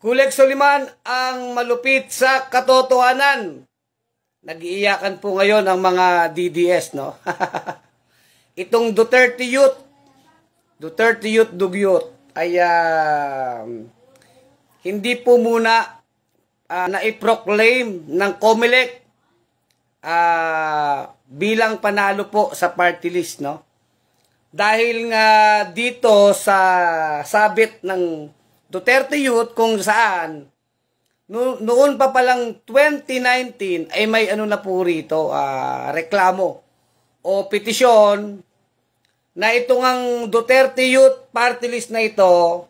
Kuleg Soliman ang malupit sa katotohanan. Nag-iiyakan po ngayon ang mga DDS, no? Itong Duterte Youth Dugyot ay hindi po muna na-proclaim ng COMELEC bilang panalo po sa party list, no? Dahil nga dito sa sabit ng Duterte Youth kung saan noon pa palang 2019 ay may ano na po rito, reklamo o petisyon na itong ang Duterte Youth Party List na ito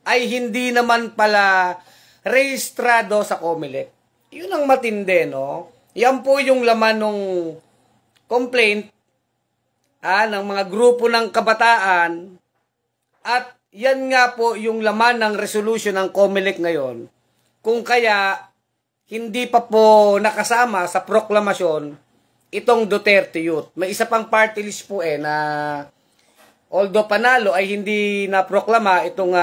ay hindi naman pala rehistrado sa COMELEC. Yun ang matindi, no? Yan po yung laman ng complaint ng mga grupo ng kabataan at yan nga po yung laman ng resolution ng COMELEC ngayon. Kung kaya hindi pa po nakasama sa proklamasyon itong Duterte Youth. May isa pang party list po na although panalo ay hindi na proklama itong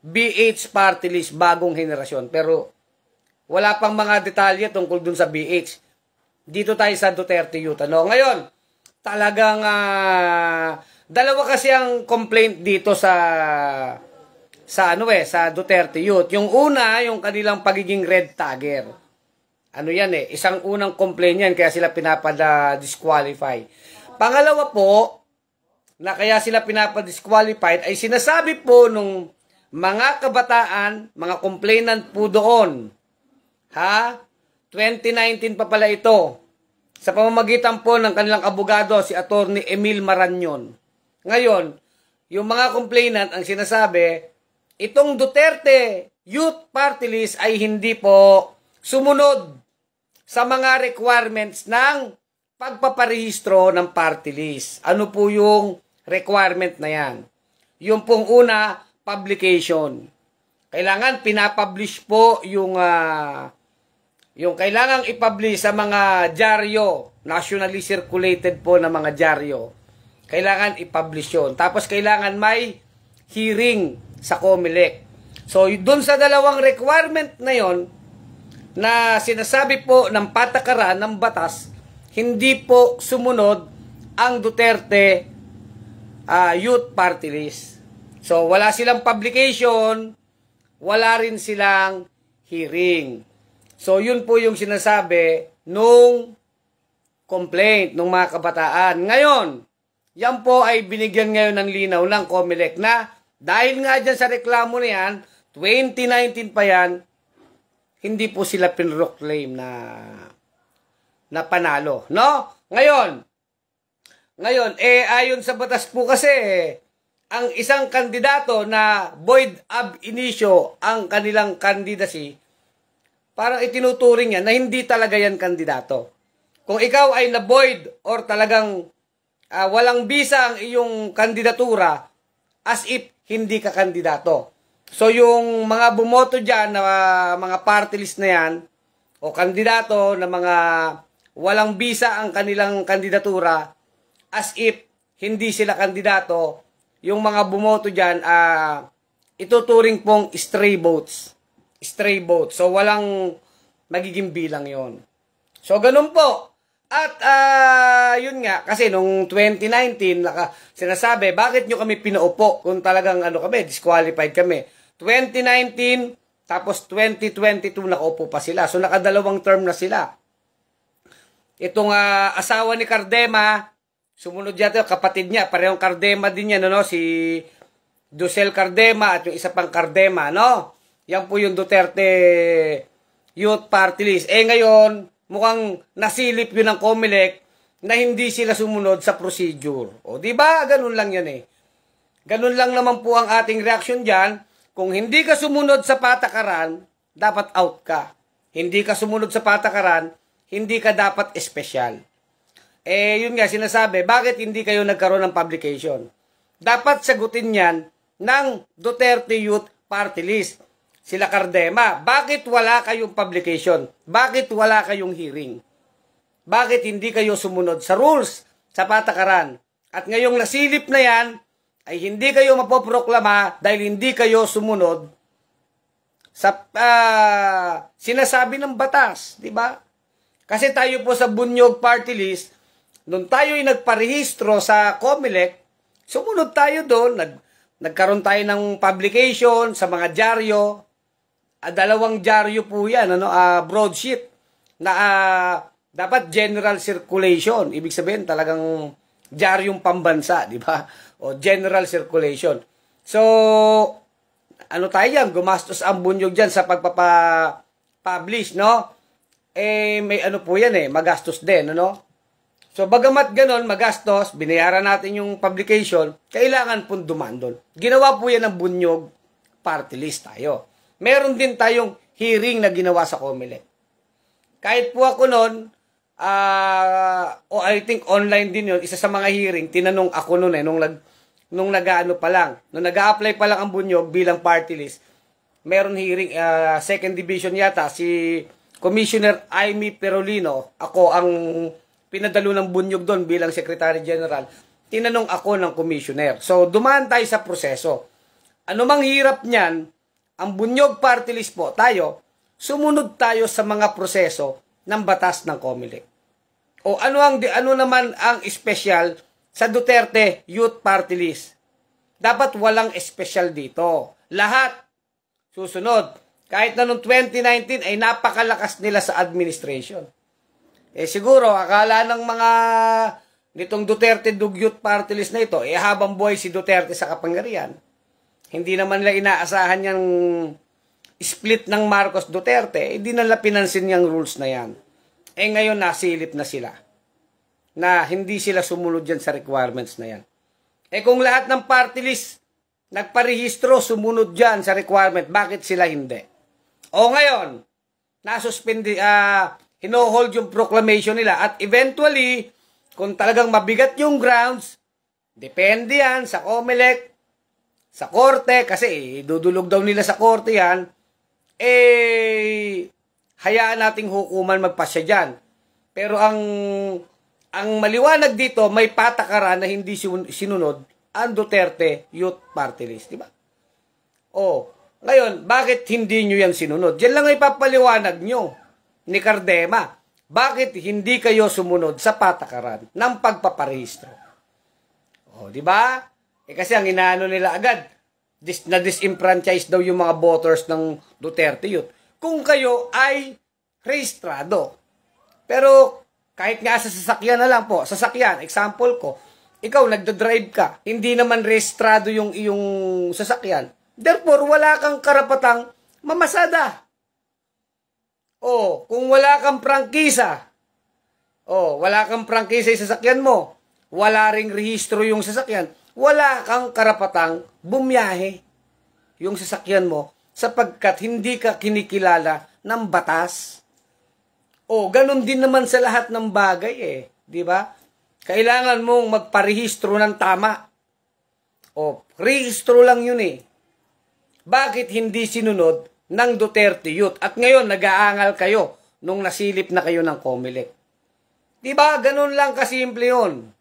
BH party list, bagong henerasyon. Pero wala pang mga detalye tungkol dun sa BH. Dito tayo sa Duterte Youth. Ngayon, talagang dalawa kasi ang complaint dito sa Duterte Youth. Yung una, yung kanilang pagiging red tagger. Ano yan isang unang complaint yan, kaya sila pinapa-disqualify. Pangalawa po, na kaya sila pinapa-disqualified, ay sinasabi po nung mga kabataan, mga complainant po doon. 2019 pa pala ito. Sa pamamagitan po ng kanilang abogado, si Attorney Emil Marañon. Ngayon, yung mga complainant ang sinasabi, itong Duterte Youth Party List ay hindi po sumunod sa mga requirements ng pagpaparehistro ng party list. Ano po yung requirement na yan? Yung pong una, publication. Kailangan pinapublish po yung kailangang ipublish sa mga dyaryo, nationally circulated po na mga dyaryo. Kailangan ipublish yun. Tapos kailangan may hearing sa COMELEC. So, dun sa dalawang requirement na yon na sinasabi po ng patakaran ng batas, hindi po sumunod ang Duterte Youth Party List. So, wala silang publication, wala rin silang hearing. So, yun po yung sinasabi nung complaint ng mga kabataan. Ngayon, yan po ay binigyan ngayon ng linaw ng COMELEC na dahil nga dyan sa reklamo na yan, 2019 pa yan, hindi po sila pinroclaim na panalo, no? Ngayon, ayon sa batas po kasi, ang isang kandidato na void ab initio ang kanilang candidacy, parang itinuturing yan na hindi talaga yan kandidato. Kung ikaw ay na-void or talagang walang bisa ang iyong kandidatura, as if hindi ka kandidato. So yung mga bumoto dyan na mga party list na yan, o kandidato na mga walang bisa ang kanilang kandidatura, as if hindi sila kandidato, yung mga bumoto dyan, ituturing pong stray votes. Stray votes. So walang magiging bilang yon. So ganun po. At yun nga, kasi nung 2019, sinasabi, bakit nyo kami pinaupo kung talagang disqualified kami. 2019, tapos 2022 nakaupo pa sila. So nakadalawang term na sila. Itong asawa ni Cardema, sumunod yata kapatid niya, parehong Cardema din yan, si Ducel Cardema at yung isa pang Cardema, no? Yan po yung Duterte Youth Party List. Ngayon, mukhang nasilip yun ng COMELEC na hindi sila sumunod sa procedure. O, di ba? Ganun lang yan Ganun lang naman po ang ating reaksyon dyan. Kung hindi ka sumunod sa patakaran, dapat out ka. Hindi ka sumunod sa patakaran, hindi ka dapat espesyal. Yun nga, sinasabi, bakit hindi kayo nagkaroon ng publication? Dapat sagutin yan ng Duterte Youth Party List. Sila Cardema, bakit wala kayong publication? Bakit wala kayong hearing? Bakit hindi kayo sumunod sa rules, sa patakaran? At ngayong nasilip na yan, ay hindi kayo mapoproklama dahil hindi kayo sumunod sa sinasabi ng batas, di ba? Kasi tayo po sa Bunyog Party List, nung tayo ay nagparehistro sa COMELEC, sumunod tayo doon, nagkaroon tayo ng publication sa mga dyaryo, 2 dyaryo po yan, broadsheet, na dapat general circulation, ibig sabihin talagang dyaryong pambansa, di ba? O general circulation. So, ano tayo yan? Gumastos ang Bunyog dyan sa pagpapa-publish, no? May ano po yan magastos din, ano? So, bagamat ganon, magastos, binayaran natin yung publication, kailangan pong dumaan doon. Ginawa po yan ng Bunyog Party List tayo. Meron din tayong hearing na ginawa sa COMELEC. Kahit po ako noon, I think online din yun, isa sa mga hearing, tinanong ako noon nung nag-ano pa lang, nung nag-a-apply pa lang ang Bunyog bilang party list, meron hearing, second division yata, si Commissioner Amy Perolino, ako ang pinadalo ng Bunyog doon bilang Secretary General, tinanong ako ng Commissioner. So, dumaan tayo sa proseso. Ano mang hirap niyan, ang Bunyog Party List po, tayo, sumunod tayo sa mga proseso ng batas ng COMELEC. O ano naman ang special sa Duterte Youth Party List? Dapat walang special dito. Lahat susunod. Kahit na noong 2019 ay napakalakas nila sa administration. Siguro, akala ng mga nitong Duterte Youth Party List na ito, habang buhay si Duterte sa kapangyarihan, hindi naman nila inaasahan yung split ng Marcos Duterte, hindi nila pinansin yung rules na yan. Ngayon nasilip na sila na hindi sila sumunod dyan sa requirements na yan. Kung lahat ng party list nagparehistro, sumunod dyan sa requirement, bakit sila hindi? O ngayon, nasuspindi, hino-hold yung proclamation nila at eventually, kung talagang mabigat yung grounds, depende yan sa COMELEC, sa korte, kasi dudulog daw nila sa korte yan, hayaan nating hukuman magpasya dyan. Pero ang maliwanag dito, may patakaran na hindi sinunod ang Duterte Youth Party List, di ba? Ngayon, bakit hindi nyo yan sinunod? Diyan lang ay papaliwanag nyo ni Cardema. Bakit hindi kayo sumunod sa patakaran ng pagpaparehistro? Di ba? Kasi ang inaano nila agad, na-disenfranchise daw yung mga voters ng Duterte Youth. Kung kayo ay rehistrado. Pero kahit nga sa sasakyan na lang po, sasakyan, example ko, ikaw nagda-drive ka, hindi naman rehistrado yung iyong sasakyan. Therefore, wala kang karapatang mamasada. Kung wala kang prangkisa, wala kang prangkisa yung sasakyan mo, wala ring rehistro yung sasakyan, wala kang karapatang bumiyahe yung sasakyan mo sapagkat hindi ka kinikilala ng batas. Ganun din naman sa lahat ng bagay di ba? Kailangan mong magparehistro ng tama. Rehistro lang yun Bakit hindi sinunod ng Duterte Youth? At ngayon, nag-aangal kayo nung nasilip na kayo ng COMELEC. Di ba? Ganun lang kasimple yun.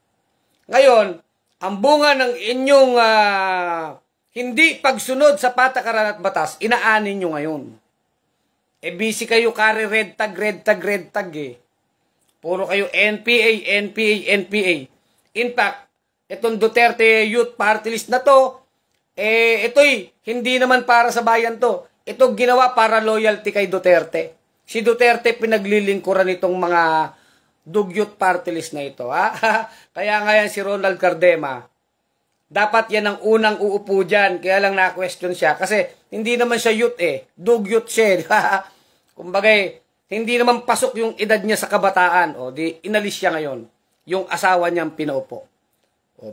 Ngayon, ang bunga ng inyong hindi pagsunod sa patakaran at batas, inaanin nyo ngayon. Busy kayo kare red tag. Puro kayo NPA. In fact, itong Duterte Youth Party List na to, ito'y hindi naman para sa bayan to. Ito ginawa para loyalty kay Duterte. Si Duterte pinaglilingkuran itong mga Youth Party List na ito. Kaya nga yan si Ronald Cardema. Dapat yan ang unang uupo dyan. Kaya lang na-question siya. Kasi hindi naman siya youth Youth siya. Kumbaga hindi naman pasok yung edad niya sa kabataan. Di inalis siya ngayon. Yung asawa niyang pinaupo.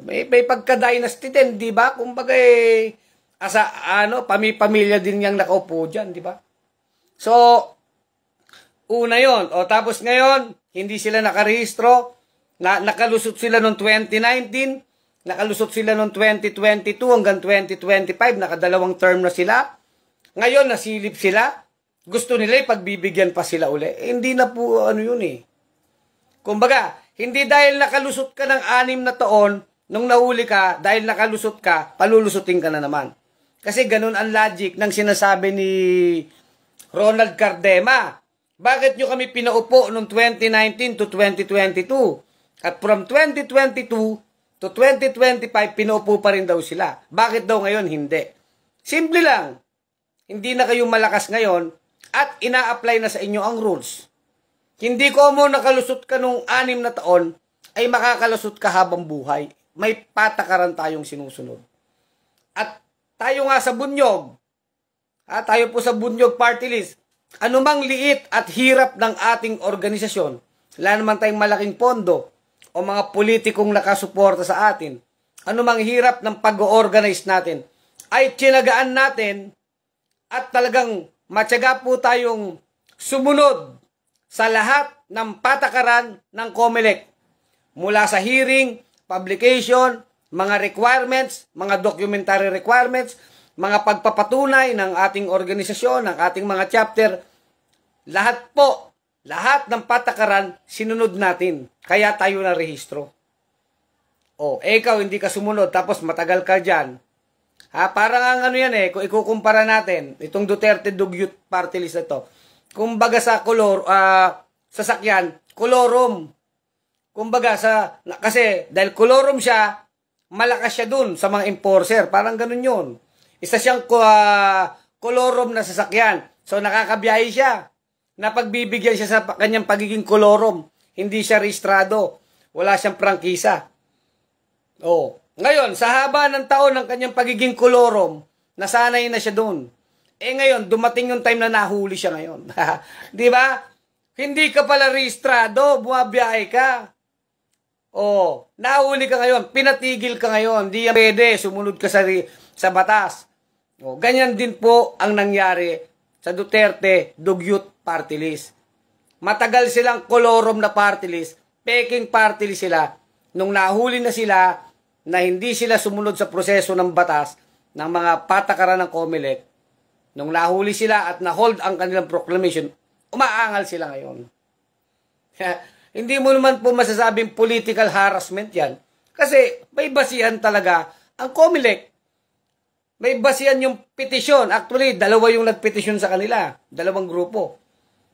May pagka-dynasty din, di ba? Kumbaga pamilya din niyang nakaupo dyan, di ba? So, una yon. Tapos ngayon, hindi sila nakarehistro. Nakalusot sila noong 2019. Nakalusot sila noong 2022 hanggang 2025. Nakadalawang term na sila. Ngayon, nasilip sila. Gusto nila pagbibigyan pa sila uli. Hindi na po yun Kumbaga, hindi dahil nakalusot ka ng 6 na taon, nung nahuli ka, dahil nakalusot ka, palulusutin ka na naman. Kasi ganun ang logic ng sinasabi ni Ronald Cardema. Bakit nyo kami pinaupo noong 2019 to 2022? At from 2022 to 2025, pinaupo pa rin daw sila. Bakit daw ngayon hindi? Simple lang. Hindi na kayo malakas ngayon at ina-apply na sa inyo ang rules. Hindi ko mo nakalusot ka nung 6 na taon, ay makakalusot ka habang buhay. May patakaran tayong sinusunod. At tayo nga sa Bunyog, tayo po sa Bunyog Party List, anumang liit at hirap ng ating organisasyon, wala naman tayong malaking pondo o mga politikong nakasuporta sa atin, anumang hirap ng pag-organize natin, ay tinagaan natin at talagang matyaga po tayong sumunod sa lahat ng patakaran ng COMELEC. Mula sa hearing, publication, mga requirements, mga documentary requirements, mga pagpapatunay ng ating organisasyon, ng ating mga chapter, lahat po, lahat ng patakaran, sinunod natin. Kaya tayo na rehistro. Ikaw hindi ka sumunod, tapos matagal ka dyan. Parang ang ano yan kung ikukumpara natin, itong Duterte Dugyot Party List na ito, kumbaga sa sasakyan, kolorum. Kumbaga kasi dahil kolorum siya, malakas siya dun sa mga enforcer. Parang ganun yun. Isa siyang kolorum na sasakyan. So nakakabiyahe siya. Napagbibigyan siya sa kanyang pagiging kolorum. Hindi siya rehistrado. Wala siyang prangkisa. Ngayon, sa haba ng taon ng kanyang pagiging kolorum, nasanay na siya dun. Ngayon, dumating yung time na nahuli siya ngayon. Di ba? Hindi ka pala rehistrado, bumabiyahe ka. Nahuli ka ngayon, pinatigil ka ngayon, di yan pwede, sumunod ka sa batas. Ganyan din po ang nangyari sa Duterte Dugyot Party List. Matagal silang kolorum na party list, peking party list sila, nung nahuli na sila na hindi sila sumunod sa proseso ng batas ng mga patakaran ng COMELEC, nung nahuli sila at na-hold ang kanilang proclamation, umaangal sila ngayon. Hindi mo naman po masasabing political harassment yan. Kasi may basihan talaga ang COMELEC. May basihan yung petisyon. Actually, 2 yung nagpetisyon sa kanila. 2 grupo.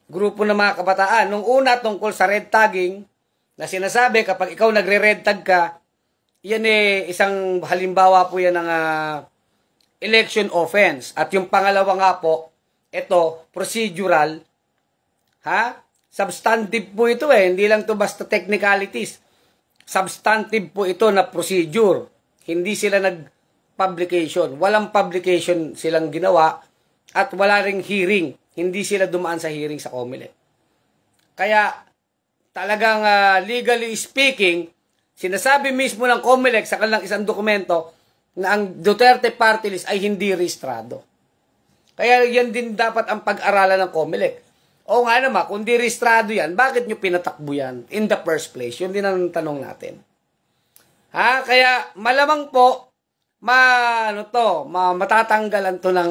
Grupo ng mga kabataan. Nung una, tungkol sa red tagging, na sinasabi kapag ikaw nagre-red tag ka, yan isang halimbawa po yan ng election offense. At yung pangalawa nga po, ito, procedural. Substantive po ito hindi lang to basta technicalities. Substantive po ito na procedure. Hindi sila nag-publication. Walang publication silang ginawa at wala ring hearing. Hindi sila dumaan sa hearing sa COMELEC. Kaya talagang legally speaking, sinasabi mismo ng COMELEC sa kanilang isang dokumento na ang Duterte Party List ay hindi rehistrado. Kaya yan din dapat ang pag-aralan ng COMELEC. Nga naman, kung di rehistrado yan, bakit nyo pinatakbo yan in the first place? Yun din ang tanong natin. Kaya malamang po, matatanggalan to ng,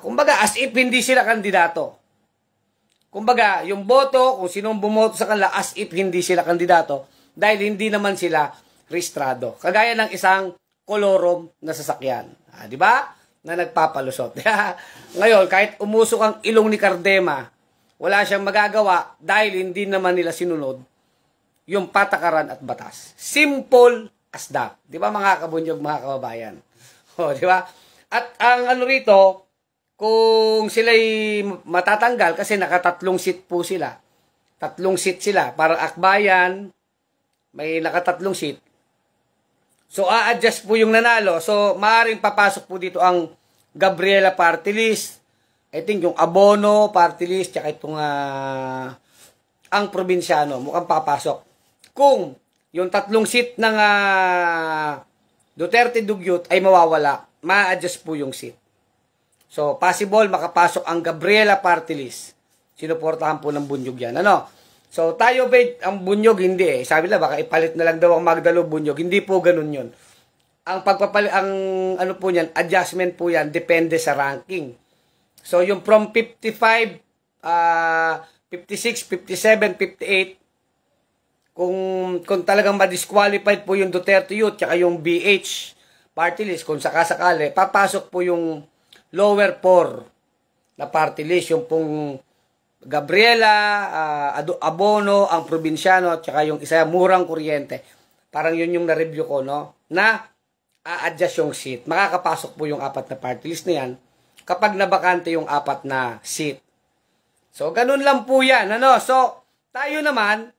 kumbaga, as if hindi sila kandidato. Kumbaga, yung boto, kung sinong bumoto sa kanila, as if hindi sila kandidato, dahil hindi naman sila rehistrado. Kagaya ng isang kolorum na sasakyan. Di ba? Na nagpapalusot. Ngayon, kahit umusok ang ilong ni Cardema, wala siyang magagawa dahil hindi naman nila sinunod yung patakaran at batas. Simple as that. Di ba mga kabunyog, mga kababayan? Di ba? At ang rito, kung sila'y matatanggal, kasi naka-3 seat po sila. 3 seat sila. Parang akbayan, may naka-3 seat. So, a-adjust po yung nanalo. So, maaaring papasok po dito ang Gabriela Party List. I think yung Abono Party List, tsaka itong ang Probinsyano. Mukhang papasok. Kung yung 3 seat ng Duterte Dugyot ay mawawala, ma-adjust po yung seat. So, possible makapasok ang Gabriela Party List. Sinuportahan po ng Bunyog yan. So, tayo ba, ang Bunyog, hindi Sabi nila, baka ipalit na lang daw ang Magdalo Bunyog. Hindi po ganun yun. Ang pagpapalit, ang po niyan, adjustment po yan, depende sa ranking. So, yung from 55, 56, 57, 58, kung talagang ma-disqualified po yung Duterte Youth, tsaka yung BH party list, kung sakasakali, papasok po yung lower 4 na party list, yung pong Gabriela, Abono, ang probinsyano, at saka yung isa, murang kuryente. Parang yun yung na-review ko, no? Na a-adjust yung seat. Makakapasok po yung 4 na party list na yan kapag nabakante yung 4 na seat. So, ganun lang po yan, ano? So, tayo naman,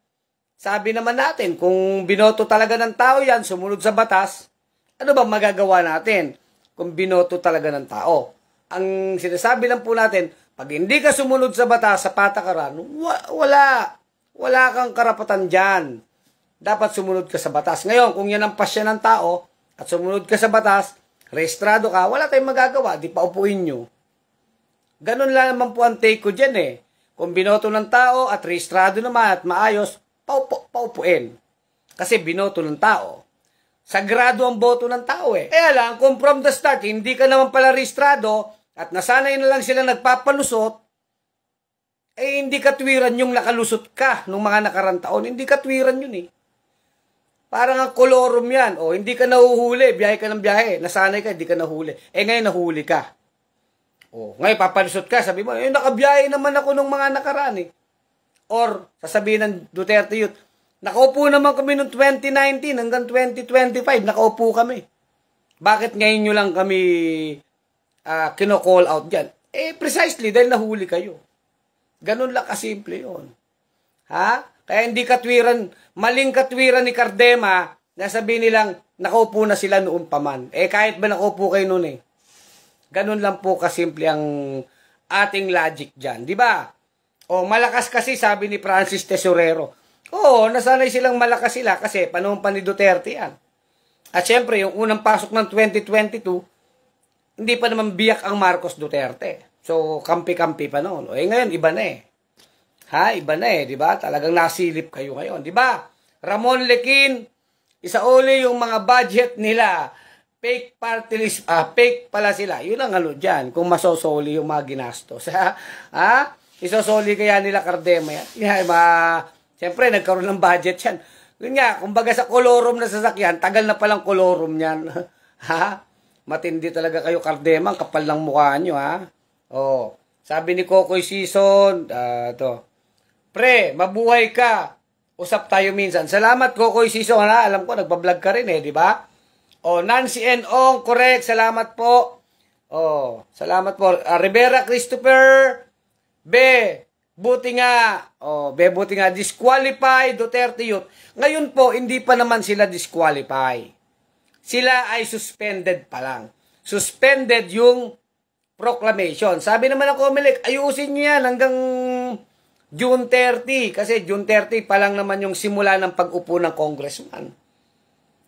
sabi naman natin, kung binoto talaga ng tao yan, sumunod sa batas, ano ba magagawa natin kung binoto talaga ng tao? Ang sinasabi lang po natin, pag hindi ka sumunod sa batas, sa patakaran, wala kang karapatan dyan. Dapat sumunod ka sa batas. Ngayon, kung yan ang pasya ng tao, at sumunod ka sa batas, rehistrado ka, wala tayong magagawa, di pa upuin nyo. Ganun lang naman po ang take ko dyan eh. Kung binoto ng tao at rehistrado naman at maayos, paupuin. Kasi binoto ng tao. Sagrado ang boto ng tao eh. Kaya lang, kung from the start, hindi ka naman pala rehistrado at nasanay na lang sila nagpapalusot, eh hindi katwiran yung nakalusot ka nung mga nakarang taon. Hindi katwiran yun eh. Parang ang kolorum yan. O, hindi ka nahuhuli. Biyahe ka ng biyahe. Nasanay ka, hindi ka nahuli. Eh ngayon nahuli ka. O, ngayon papalusot ka. Sabi mo, nakabiyahe naman ako nung mga nakaraan eh. Or, sasabihin ng Duterte Youth, nakaupo naman kami noong 2019 hanggang 2025, nakaupo kami. Bakit ngayon nyo lang kami kino-call out dyan? Eh, precisely, dahil nahuli kayo. Ganun lang kasimple yun. Ha? Kaya hindi katwiran, maling katwiran ni Cardema, na sabihin nilang, nakaupo na sila noon pa man. Eh, kahit ba nakaupo kayo noon eh. Ganun lang po kasimple ang ating logic dyan. Di ba? O, malakas kasi, sabi ni Francis Tesorero. Oo, nasanay silang malakas sila kasi panahon pa ni Duterte yan. At syempre, yung unang pasok ng 2022, hindi pa naman biyak ang Marcos Duterte. So, kampi-kampi pa noon. Eh, ngayon, iba na eh. Ha? Iba na eh, di ba? Talagang nasilip kayo ngayon, di ba? Ramon Lequin, isauli yung mga budget nila. Fake party list, fake pala sila. Yun ang ano dyan, kung masosoli yung mga ginastos. Ha? Isosoli kaya nila Cardema yan? Siyempre, nagkaroon ng budget yan. Yun nga, kumbaga sa kolorum na sasakyan, tagal na palang kolorum yan. Ha? Matindi talaga kayo, Cardema. Ang kapal ng mukha nyo, ha? Oh, sabi ni Kokoy Season, pre, mabuhay ka. Usap tayo minsan. Salamat, Kokoy Season, ha? Alam ko, nagpa-vlog ka rin, di ba? Oh, Nancy N. Ong, correct. Salamat po. Oh, salamat po. Rivera Christopher, buti nga, disqualify Duterte Youth. Ngayon po, hindi pa naman sila disqualify. Sila ay suspended pa lang. Suspended yung proclamation. Sabi naman ng Comelec, ayusin nyo yan hanggang June 30. Kasi June 30 pa lang naman yung simula ng pag-upo ng congressman.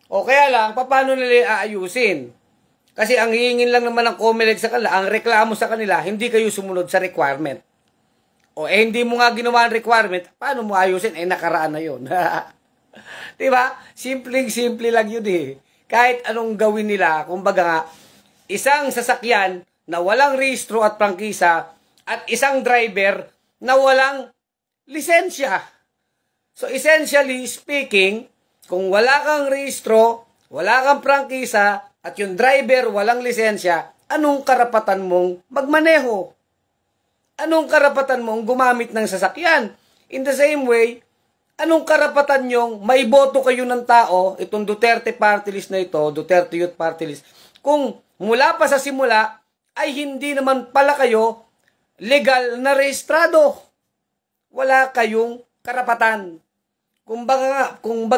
O kaya lang, paano nila aayusin? Kasi ang hihingin lang naman ng Comelec sa kanila, ang reklamo sa kanila, hindi kayo sumunod sa requirement. O hindi mo nga ginawa ang requirement, paano mo ayusin? Eh nakaraan na yun. Diba? Simpleng-simple lang yun eh. Kahit anong gawin nila, kumbaga nga, isang sasakyan na walang rehistro at prangkisa at isang driver na walang lisensya. So essentially speaking, kung wala kang rehistro, wala kang prangkisa at yung driver walang lisensya, anong karapatan mong magmaneho? Anong karapatan mong gumamit ng sasakyan? In the same way, anong karapatan nyong maiboto kayo ng tao, itong Duterte Party List na ito, Duterte Youth Party List, kung mula pa sa simula ay hindi naman pala kayo legal na rehistrado. Wala kayong karapatan. Kumbaga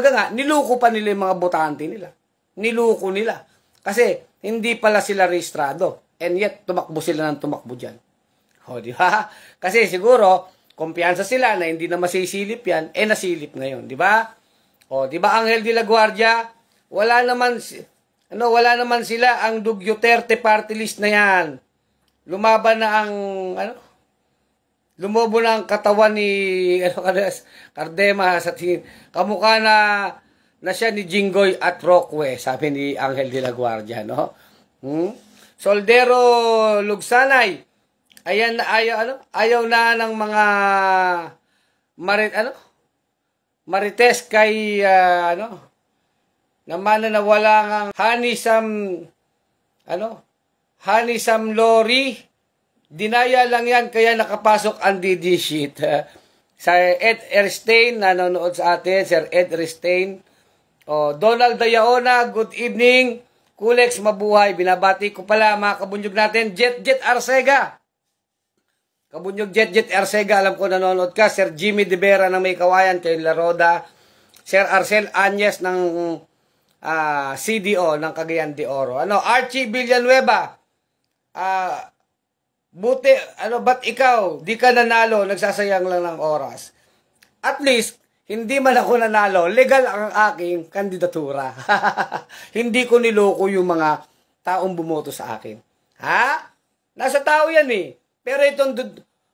nga, niluko pa nila yung mga botante nila. Niluko nila. Kasi hindi pala sila rehistrado. And yet, tumakbo sila ng tumakbo dyan. O, di ba? Kasi siguro, kumpiyansa sila na hindi na masisilip yan, nasilip ngayon, di ba? O, di ba, Angel de la Guardia, wala naman sila ang Duterte Party List na yan. Lumaban na ang, lumobo na ang katawan ni, Cardema sa tingin. Kamukha na siya ni Jinggoy at Rockwe, sabi ni Angel de la Guardia, no? Soldero Lugsanay, ayan na ayaw na ng mga marites kay na mananawala ng Honey Sam Lori. Dinaya lang yan, kaya nakapasok ang DD sheet. Sa Ed Erstein, nanonood sa atin, Sir Ed Erstein. Donald Dayaona, good evening. Kulex, mabuhay. Binabati ko pala mga kabunyog natin. Jet Arcega. Kabunyog Jet Arcega, alam ko nanonood ka. Sir Jimmy De Vera ng May Kawayan, kay Laroda. Sir Arcel Anyes ng CDO, ng Cagayan de Oro. Archie Villanueva. Ba't ikaw, di ka nanalo, nagsasayang lang ng oras. At least, hindi man ako nanalo, legal ang aking kandidatura. Hindi ko niloko yung mga taong bumoto sa akin. Nasa tao yan eh. Pero itong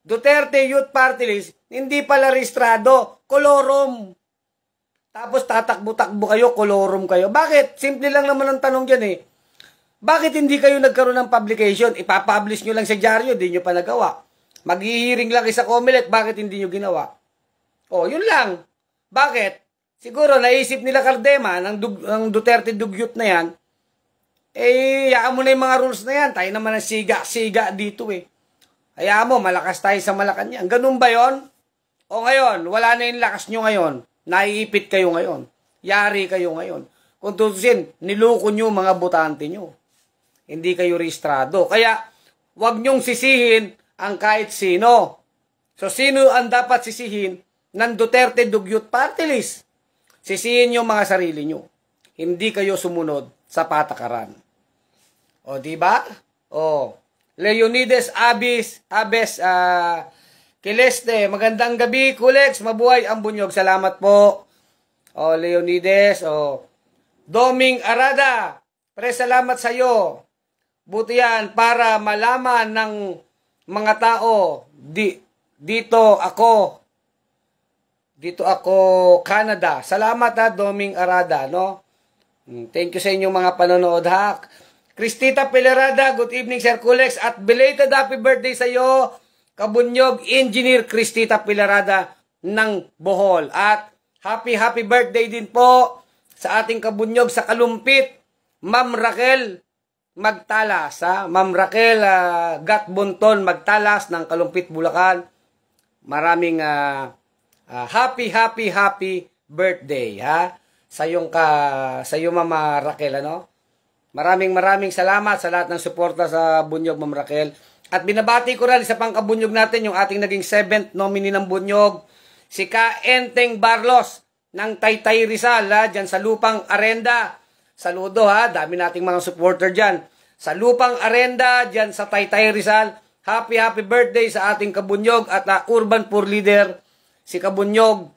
Duterte Youth Party List, hindi pala rehistrado, kolorom. Tapos tatakbo-takbo kayo, kolorom kayo. Bakit? Simple lang naman ang tanong dyan eh. Bakit hindi kayo nagkaroon ng publication? Ipapublish nyo lang sa dyaryo, di nyo pa nagawa. Maghihiring lang sa Comelec, bakit hindi nyo ginawa? Yun lang. Bakit? Siguro naisip nila Cardema ng Duterte Dugyot na yan, hayaan mo na yung mga rules na yan. Tayo naman ang siga dito eh. Hayaan mo, malakas tayo sa Malacanang. Ganun ba yon? Ngayon, wala na yung lakas nyo ngayon. Naiipit kayo ngayon. Yari kayo ngayon. Kung tutusin, niloko nyo mga botante nyo. Hindi kayo rehistrado. Kaya, wag nyong sisihin ang kahit sino. So, sino ang dapat sisihin ng Duterte Dugyot Party List? Sisihin nyo mga sarili nyo. Hindi kayo sumunod sa patakaran. Diba? Leonidas Abes, Kileste, magandang gabi, Kulex, mabuhay ang bunyog. Salamat po. Leonidas, Doming Arada, salamat sa iyo. Buti yan para malaman ng mga tao, dito ako, Canada. Salamat Doming Arada, no? Thank you sa inyong mga panonood ha. Cristita Pelerada, good evening Sir Kulex at belated happy birthday sa iyo, Kabunyog Engineer Cristita Pelerada ng Bohol. At happy birthday din po sa ating kabunyog sa Kalumpit, Ma'am Raquel Magtalas, Ma'am Raquel Gatbunton Magtalas ng Kalumpit, Bulacan. Maraming happy birthday sa iyo Ma'am Raquel, Maraming salamat sa lahat ng suporta sa bunyog, Ma'am Raquel. At binabati ko rin sa pangkabunyog natin yung ating naging 7th nominee ng bunyog, si Ka Enteng Barlos ng Taytay Rizal, dyan sa Lupang Arenda. Saludo dami nating mga supporter dyan. Sa Lupang Arenda, dyan sa Taytay Rizal. Happy birthday sa ating kabunyog at urban poor leader, si Kabunyog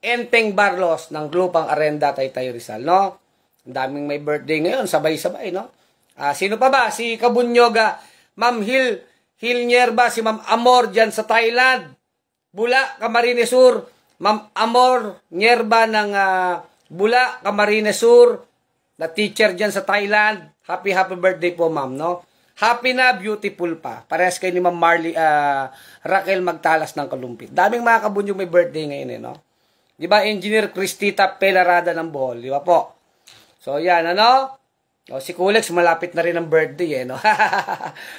Enteng Barlos ng Lupang Arenda, Taytay Rizal, no? Ang daming may birthday ngayon, sabay-sabay, no? Sino pa ba? Si Kabunyog, Ma'am Hilnierba, si Ma'am Amor dyan sa Thailand. Bula, Camarines Sur, Ma'am Amor Nierba ng Bula, Camarines Sur, na teacher dyan sa Thailand. Happy birthday po, ma'am, no? Happy na, beautiful pa. Parehas kayo ni Ma'am Raquel Magtalas ng Kalumpit. Daming mga kabunyog may birthday ngayon, no? Di ba, Engineer Cristita Pelarada ng Bohol, di ba po? So, yan, si Kulex, malapit na rin ang birthday, no?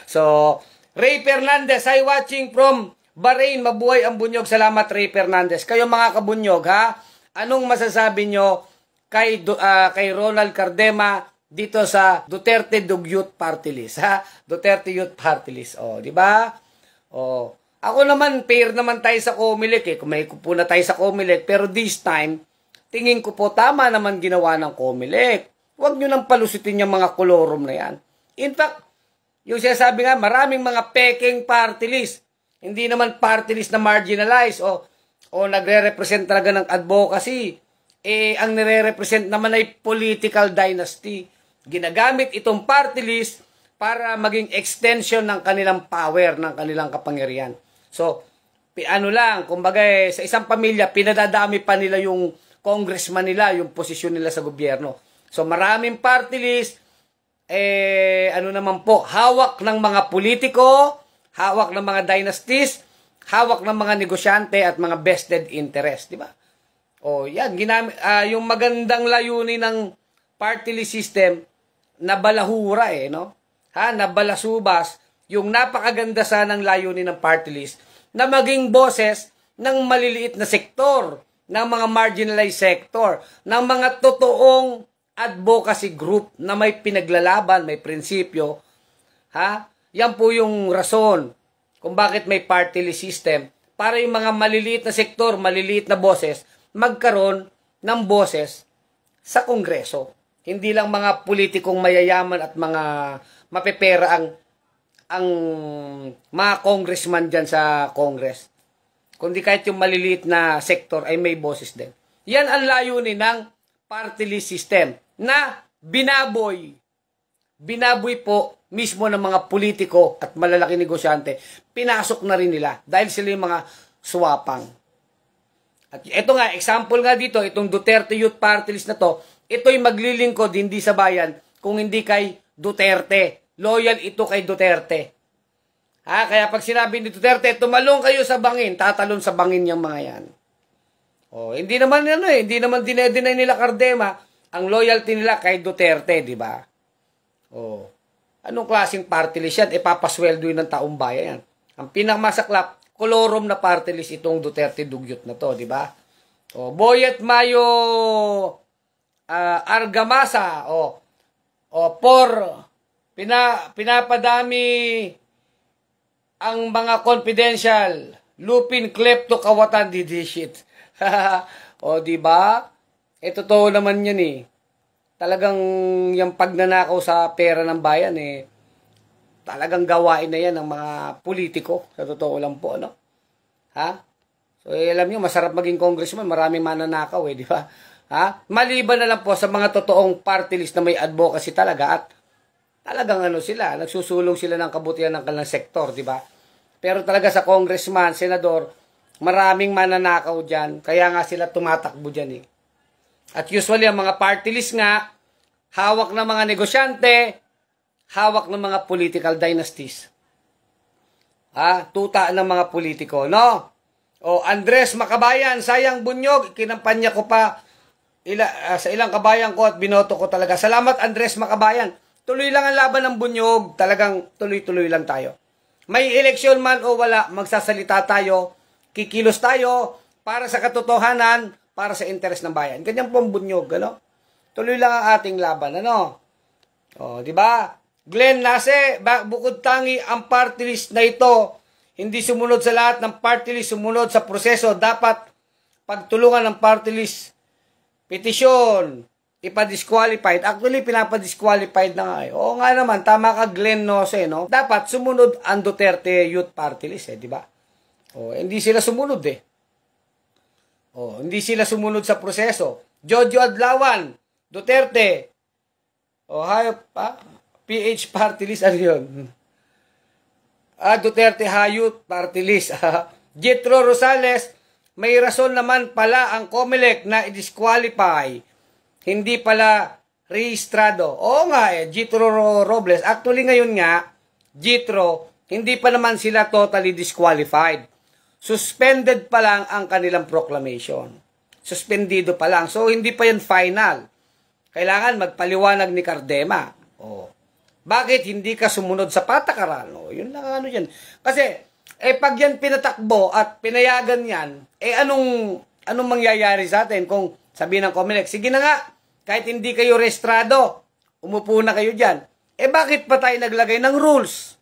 So, Ray Fernandez, hi watching from Bahrain, mabuhay ang bunyog. Salamat, Ray Fernandez. Kayo mga kabunyog, anong masasabi nyo kay Ronald Cardema dito sa Duterte Youth Party List, Duterte Youth Party List, di ba? Ako naman, fair naman tayo sa Comelec, kung may kupo na tayo sa Comelec, pero this time, tingin ko po tama naman ginawa ng Comelec. Huwag nyo nang palusitin yung mga kolorum na yan. In fact, yung sinasabi nga, maraming mga peking party list. Hindi naman party list na marginalized o nagre-represent talaga ng advocacy. Ang nire-represent naman ay political dynasty. Ginagamit itong party list para maging extension ng kanilang power, ng kanilang kapangyarihan. So, kumbaga sa isang pamilya, pinadadami pa nila yung congressman nila, yung posisyon nila sa gobyerno. So, maraming party list, hawak ng mga politiko, hawak ng mga dynasties, hawak ng mga negosyante at mga vested interest, di ba? Yan, yung magandang layunin party list system na balahura no? Na balasubas yung napakaganda sanang layunin ng party list na maging boses ng maliliit na sektor, ng mga marginalized sector, ng mga totoong advocacy group na may pinaglalaban, may prinsipyo. Yan po yung rason kung bakit may party list system, para yung mga maliliit na sektor, maliliit na boses, magkaroon ng boses sa Kongreso. Hindi lang mga politikong mayayaman at mga mapepera ang mga congressman dyan sa Congress. Kundi kahit yung maliliit na sektor ay may boses din. Yan ang layunin ng party list system na binaboy po mismo ng mga politiko at malalaking negosyante. Pinasok na rin nila dahil sila yung mga swapang. At ito nga, example nga dito, itong Duterte Youth Party List na to, ito'y maglilingkod hindi sa bayan kung hindi kay Duterte. Loyal ito kay Duterte. Kaya pag sinabi ni Duterte, tumalong kayo sa bangin, tatalon sa bangin yung mga yan. Hindi naman hindi naman dinedeny nila Cardema ang loyalty nila kay Duterte, di ba? Anong klaseng party list yan? Papasweldo yun ng taong bayan yan. Ang pinakamasaklap, kolorum na party list itong Duterte Dugyot na to, di ba? Boyet Mayo Argamasa, pinapadami ang mga confidential, Lupin Klepto Kawatan didishit. Di ba? Totoo naman yan Talagang yung pagnanakaw sa pera ng bayan talagang gawain na yan ng mga politiko. Sa totoo lang po, So, alam nyo, masarap maging congressman, maraming mananakaw, di ba? Maliban na lang po sa mga totoong party list na may advocacy talaga at talagang nagsusulong sila ng kabutihan ng kanilang sektor, di ba? Pero talaga sa congressman, senador, maraming mananakaw dyan, kaya nga sila tumatakbo dyan At usually, ang mga party list nga, hawak ng mga negosyante, hawak ng mga political dynasties. Tuta ng mga politiko, no? Andres Makabayan, sayang bunyog, kinampanya ko pa sa ilang kabayan ko at binoto ko talaga. Salamat, Andres Makabayan. Tuloy lang ang laban ng bunyog, talagang tuloy-tuloy lang tayo. May eleksyon man o wala, magsasalita tayo, kikilos tayo para sa katotohanan, para sa interes ng bayan. Ganyan po ang bunyog, Tuloy lang ang ating laban, di ba? Glenn Nase, bukod tangi ang party list na ito, hindi sumunod sa lahat ng party list, sumunod sa proseso. Dapat pagtulungan ng party list, petisyon, ipa-disqualified. Actually, pinapa-disqualified na nga Oo nga naman, tama ka Glenn Nose, Dapat sumunod ang Duterte Youth Party List, di ba? Hindi sila sumunod, hindi sila sumunod sa proseso. Jojo Adlawan, Duterte. Hayop pa. PH Party List, ano yun? Duterte Hayut Party List. Jetro Rosales, may rason naman pala ang COMELEC na i-disqualify. Hindi pala rehistrado. Oo nga Jetro Robles. Actually ngayon nga, Jetro, hindi pa naman sila totally disqualified. Suspended pa lang ang kanilang proclamation. Suspendido pa lang. So, hindi pa yan final. Kailangan magpaliwanag ni Cardema. Bakit hindi ka sumunod sa patakaran? Yun lang yan. Kasi, pag yan pinatakbo at pinayagan yan, anong mangyayari sa atin kung sabihin ng COMELEC, sige na nga, kahit hindi kayo rehistrado, umupo na kayo dyan. Bakit pa tayo naglagay ng rules?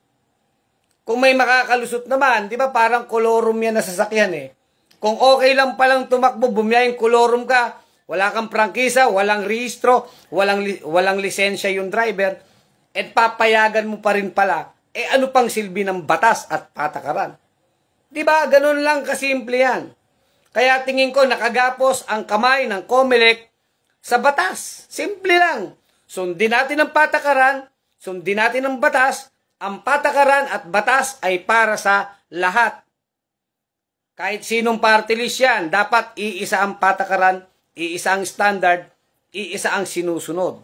Kung may makakalusot naman, di ba parang kolorum yan na sasakyan Kung okay lang palang tumakbo, bumiyayang kolorum ka, wala kang prangkisa, walang rehistro, walang lisensya yung driver, at papayagan mo pa rin pala, ano pang silbi ng batas at patakaran? Di ba? Ganun lang kasimple yan. Kaya tingin ko nakagapos ang kamay ng COMELEC sa batas. Simple lang. Sundin natin ang patakaran, sundin natin ang batas. Ang patakaran at batas ay para sa lahat. Kahit sinong party list yan, dapat iisa ang patakaran, iisa ang standard, iisa ang sinusunod.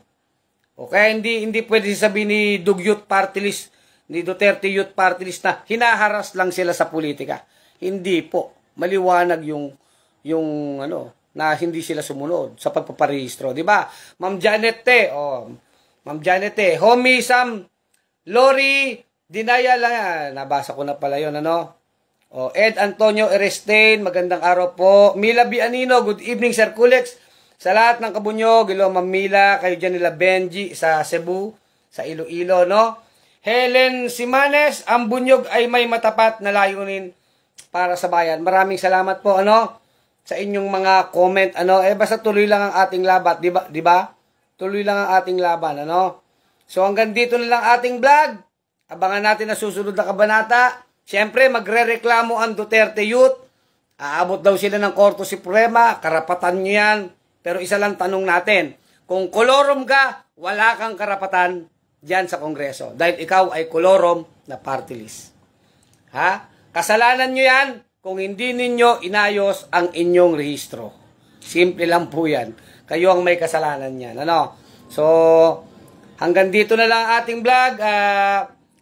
Kaya hindi pwede sabihin ni Dugyot Party List, ni Duterte Youth Party List na hinaharas lang sila sa politika. Hindi po. Maliwanag yung na hindi sila sumunod sa pagpaparehistro, di ba? Ma'am Janet T, Ma'am Janet T, Homie Sam Lori Dinaya lang, nabasa ko na pala yun, ano? Ed Antonio Erestain, magandang araw po. Mila Bianino, good evening Sir Kulex. Sa lahat ng Kabunyog, ilo Ma'am Mila, kayo dyan nila Benji sa Cebu, sa Iloilo, no? Helen Simanes, ang bunyog ay may matapat na layunin para sa bayan. Maraming salamat po, ano? Sa inyong mga comment, ano? Basta tuloy lang ang ating laban, di ba? Tuloy lang ang ating laban, ano? So hanggang dito na lang ating vlog. Abangan natin na susunod na kabanata. Siyempre, magre-reklamo ang Duterte Youth. Aabot daw sila ng Korte Suprema. Karapatan nyo yan. Pero isa lang tanong natin. Kung kolorom ka, wala kang karapatan dyan sa Kongreso. Dahil ikaw ay kolorom na party list. Ha? Kasalanan nyo yan kung hindi ninyo inayos ang inyong rehistro. Simple lang po yan. Kayo ang may kasalanan yan. Ano? So, hanggang dito na lang ating vlog.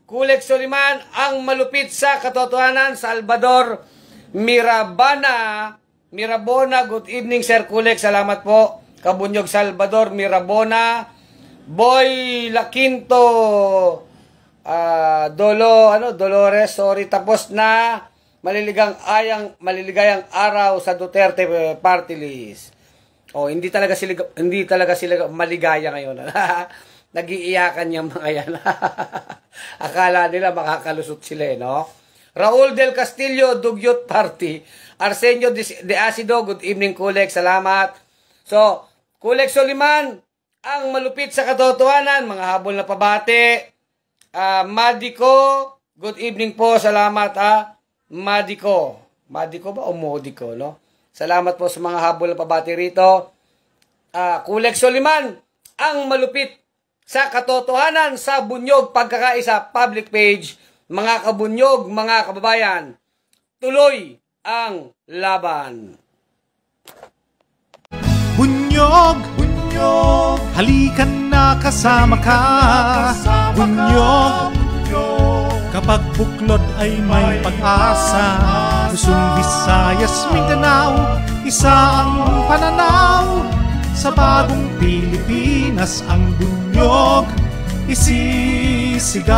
Kulex Soliman, ang malupit sa katotohanan, Salvador Mirabona, good evening Sir Kulex, salamat po. Kabunyog Salvador Mirabona, Boy Laquinto, Dolores, sorry, tapos na. Maliligayang araw sa Duterte Party List. Hindi talaga sila maligaya ngayon. Nag-iiyakan yung mga yan. Akala nila makakalusot sila, no? Raul del Castillo, Dugyot Party. Arsenio de Acido, good evening, Kulex. Salamat. So, Kulex Soliman, ang malupit sa katotohanan, mga habol na pabati. Madiko, good evening po. Salamat, Madiko. Madiko ba o Modiko, no? Salamat po sa mga habol na pabati rito. Kulex Soliman, ang malupit sa katotohanan sa Bunyog Pagkakaisa public page. Mga kabunyog, mga kababayan, tuloy ang laban. Bunyog, bunyog, halikan na kasama ka. Bunyog, kapag buklod ay may pag-asa. Luzon, Visayas, Mindanao, isa ang pananaw. Sa bagong Pilipinas ang bunyog isisigaw.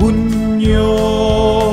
Bunyog.